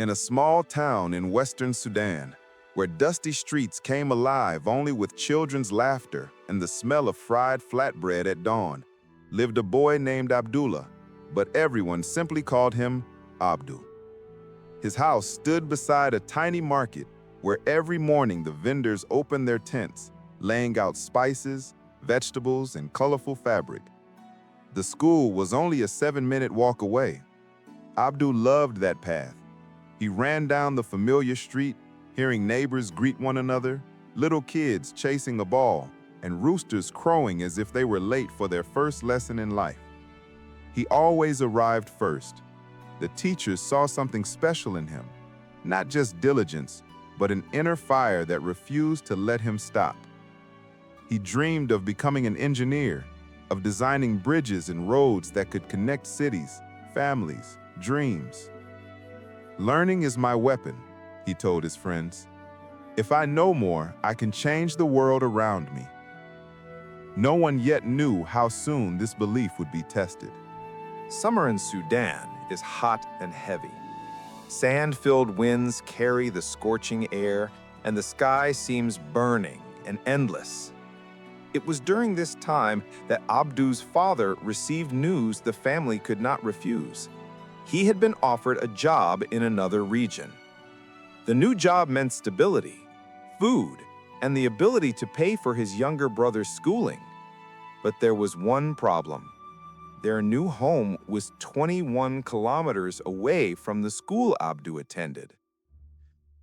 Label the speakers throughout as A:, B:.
A: In a small town in western Sudan, where dusty streets came alive only with children's laughter and the smell of fried flatbread at dawn, lived a boy named Abdullah, but everyone simply called him Abdu. His house stood beside a tiny market where every morning the vendors opened their tents, laying out spices, vegetables, and colorful fabric. The school was only a 7-minute walk away. Abdu loved that path. He ran down the familiar street, hearing neighbors greet one another, little kids chasing a ball, and roosters crowing as if they were late for their first lesson in life. He always arrived first. The teachers saw something special in him, not just diligence, but an inner fire that refused to let him stop. He dreamed of becoming an engineer, of designing bridges and roads that could connect cities, families, dreams. "Learning is my weapon," he told his friends. "If I know more, I can change the world around me." No one yet knew how soon this belief would be tested.
B: Summer in Sudan is hot and heavy. Sand-filled winds carry the scorching air, and the sky seems burning and endless. It was during this time that Abdu's father received news the family could not refuse. He had been offered a job in another region. The new job meant stability, food, and the ability to pay for his younger brother's schooling. But there was one problem. Their new home was 21 kilometers away from the school Abdu attended.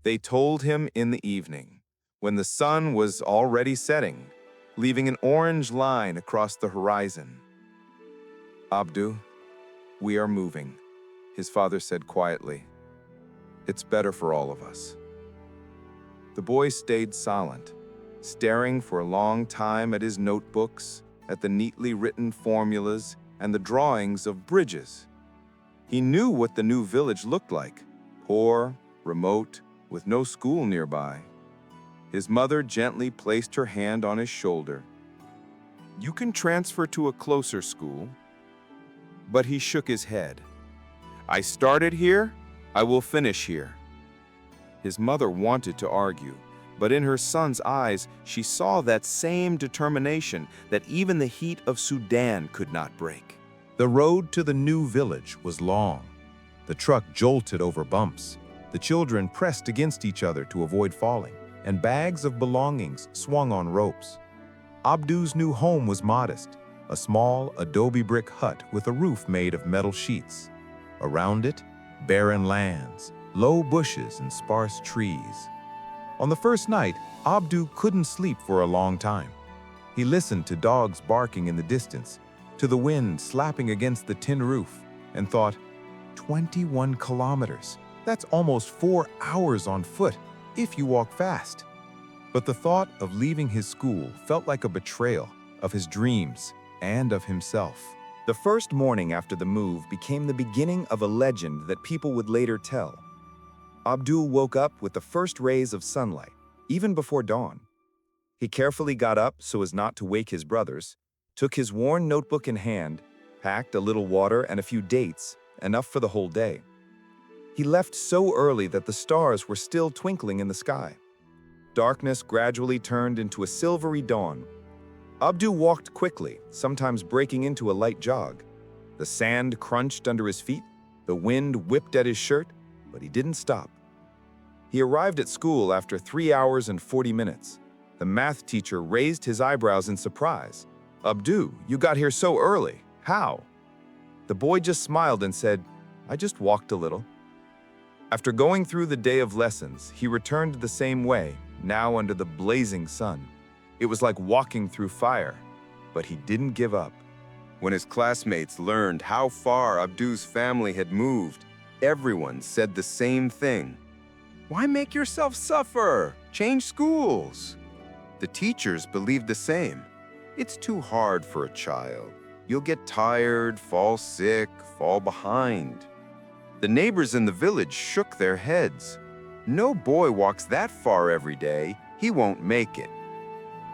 B: They told him in the evening, when the sun was already setting, leaving an orange line across the horizon. "Abdu, we are moving," his father said quietly. "It's better for all of us." The boy stayed silent, staring for a long time at his notebooks, at the neatly written formulas, and the drawings of bridges. He knew what the new village looked like: poor, remote, with no school nearby. His mother gently placed her hand on his shoulder. "You can transfer to a closer school." But he shook his head. "I started here, I will finish here." His mother wanted to argue, but in her son's eyes, she saw that same determination that even the heat of Sudan could not break.
C: The road to the new village was long. The truck jolted over bumps. The children pressed against each other to avoid falling, and bags of belongings swung on ropes. Abdu's new home was modest, a small adobe brick hut with a roof made of metal sheets. Around it, barren lands, low bushes, and sparse trees. On the first night, Abdu couldn't sleep for a long time. He listened to dogs barking in the distance, to the wind slapping against the tin roof, and thought, 21 kilometers. That's almost 4 hours on foot, if you walk fast. But the thought of leaving his school felt like a betrayal of his dreams and of himself.
B: The first morning after the move became the beginning of a legend that people would later tell. Abdul woke up with the first rays of sunlight, even before dawn. He carefully got up so as not to wake his brothers, took his worn notebook in hand, packed a little water and a few dates, enough for the whole day. He left so early that the stars were still twinkling in the sky. Darkness gradually turned into a silvery dawn. Abdu walked quickly, sometimes breaking into a light jog. The sand crunched under his feet, the wind whipped at his shirt, but he didn't stop. He arrived at school after 3 hours and 40 minutes. The math teacher raised his eyebrows in surprise. "Abdu, you got here so early. How?" The boy just smiled and said, "I just walked a little." After going through the day of lessons, he returned the same way, now under the blazing sun. It was like walking through fire, but he didn't give up. When his classmates learned how far Abdu's family had moved, everyone said the same thing. "Why make yourself suffer? Change schools." The teachers believed the same. "It's too hard for a child. You'll get tired, fall sick, fall behind." The neighbors in the village shook their heads. "No boy walks that far every day. He won't make it."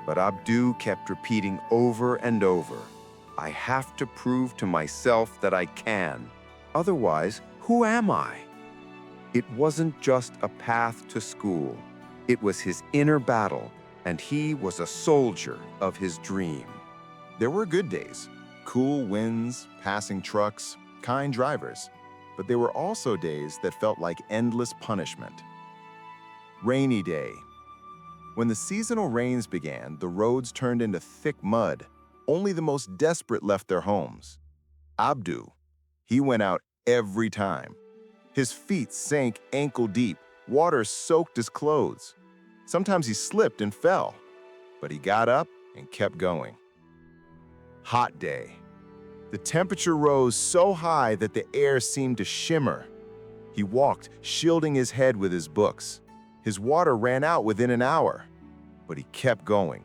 B: But Abdu kept repeating over and over, "I have to prove to myself that I can. Otherwise, who am I?"
D: It wasn't just a path to school. It was his inner battle, and he was a soldier of his dream.
A: There were good days, cool winds, passing trucks, kind drivers, but there were also days that felt like endless punishment. Rainy day. When the seasonal rains began, the roads turned into thick mud. Only the most desperate left their homes. Abdu, he went out every time. His feet sank ankle deep, water soaked his clothes. Sometimes he slipped and fell, but he got up and kept going. Hot day. The temperature rose so high that the air seemed to shimmer. He walked, shielding his head with his books. His water ran out within an hour, but he kept going.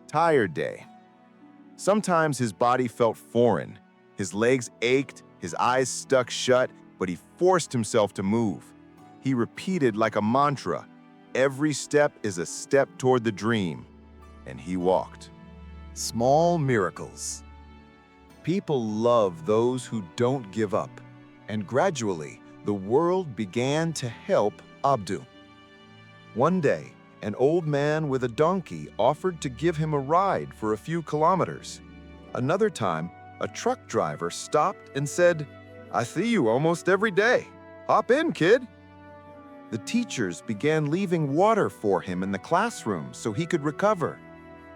A: Tired day. Sometimes his body felt foreign. His legs ached, his eyes stuck shut, but he forced himself to move. He repeated like a mantra, "Every step is a step toward the dream," and he walked.
B: Small miracles. People love those who don't give up, and gradually, the world began to help Abdu. One day, an old man with a donkey offered to give him a ride for a few kilometers. Another time, a truck driver stopped and said, "I see you almost every day. Hop in, kid." The teachers began leaving water for him in the classroom so he could recover.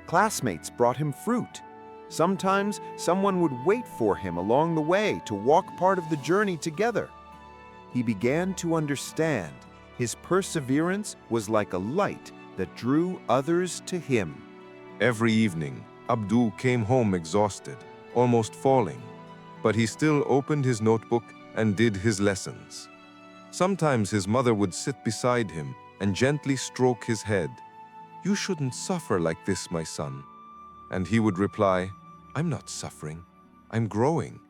B: Classmates brought him fruit. Sometimes someone would wait for him along the way to walk part of the journey together. He began to understand his perseverance was like a light that drew others to him.
C: Every evening, Abdul came home exhausted, almost falling, but he still opened his notebook and did his lessons. Sometimes his mother would sit beside him and gently stroke his head. "You shouldn't suffer like this, my son." And he would reply, "I'm not suffering, I'm growing."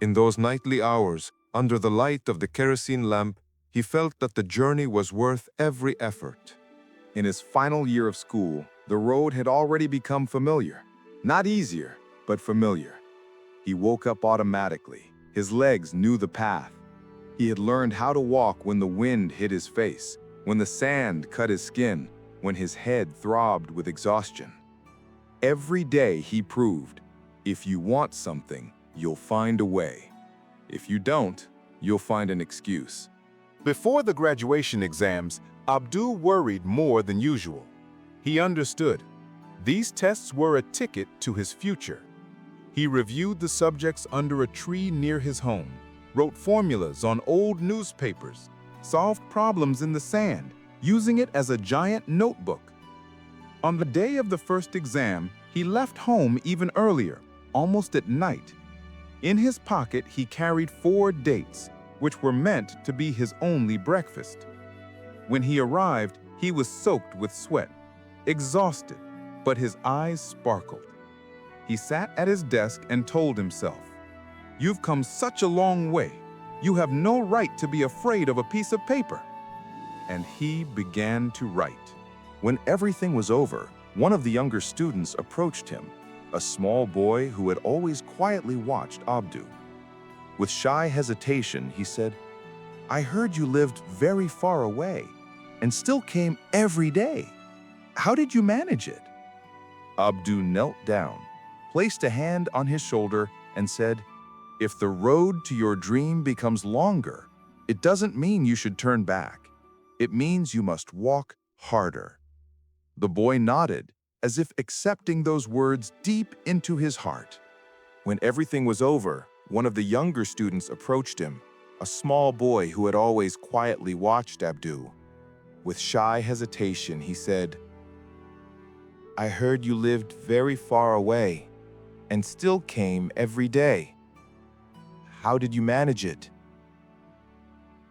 C: In those nightly hours, under the light of the kerosene lamp, he felt that the journey was worth every effort.
A: In his final year of school, the road had already become familiar. Not easier, but familiar. He woke up automatically. His legs knew the path. He had learned how to walk when the wind hit his face, when the sand cut his skin, when his head throbbed with exhaustion. Every day he proved, if you want something, you'll find a way. If you don't, you'll find an excuse. Before the graduation exams, Abdul worried more than usual. He understood. These tests were a ticket to his future. He reviewed the subjects under a tree near his home, wrote formulas on old newspapers, solved problems in the sand, using it as a giant notebook. On the day of the first exam, he left home even earlier, almost at night. In his pocket, he carried 4 dates, which were meant to be his only breakfast. When he arrived, he was soaked with sweat, exhausted, but his eyes sparkled. He sat at his desk and told himself, "You've come such a long way. You have no right to be afraid of a piece of paper." And he began to write. When everything was over, one of the younger students approached him, a small boy who had always quietly watched Abdu. With shy hesitation, he said, "I heard you lived very far away and still came every day. How did you manage it?" Abdu knelt down, placed a hand on his shoulder, and said, "If the road to your dream becomes longer, it doesn't mean you should turn back. It means you must walk harder." The boy nodded, as if accepting those words deep into his heart. When everything was over, one of the younger students approached him, a small boy who had always quietly watched Abdu. With shy hesitation, he said, "I heard you lived very far away and still came every day. How did you manage it?"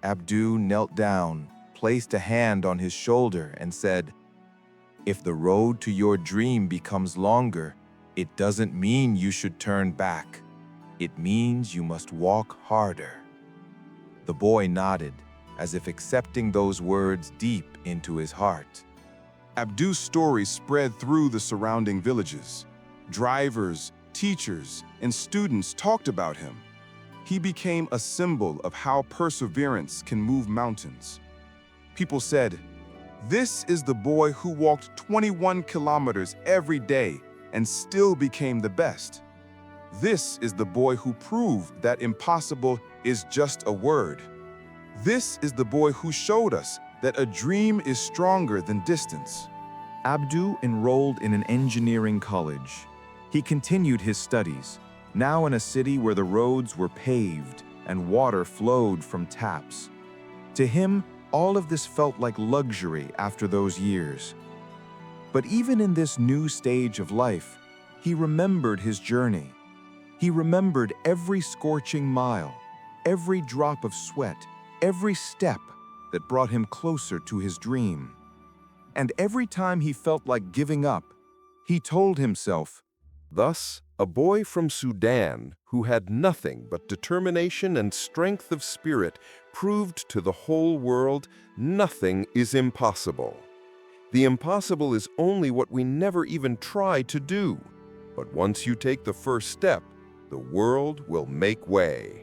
A: Abdu knelt down, placed a hand on his shoulder, and said, "If the road to your dream becomes longer, it doesn't mean you should turn back. It means you must walk harder." The boy nodded, as if accepting those words deep into his heart. Abdu's story spread through the surrounding villages. Drivers, teachers, and students talked about him. He became a symbol of how perseverance can move mountains. People said, "This is the boy who walked 21 kilometers every day and still became the best. This is the boy who proved that impossible is just a word. This is the boy who showed us that a dream is stronger than distance."
B: Abdu enrolled in an engineering college. He continued his studies, now in a city where the roads were paved and water flowed from taps. To him, all of this felt like luxury after those years. But even in this new stage of life, he remembered his journey. He remembered every scorching mile, every drop of sweat, every step that brought him closer to his dream. And every time he felt like giving up, he told himself,
E: Thus, a boy from Sudan who had nothing but determination and strength of spirit proved to the whole world nothing is impossible. The impossible is only what we never even try to do. But once you take the first step, the world will make way.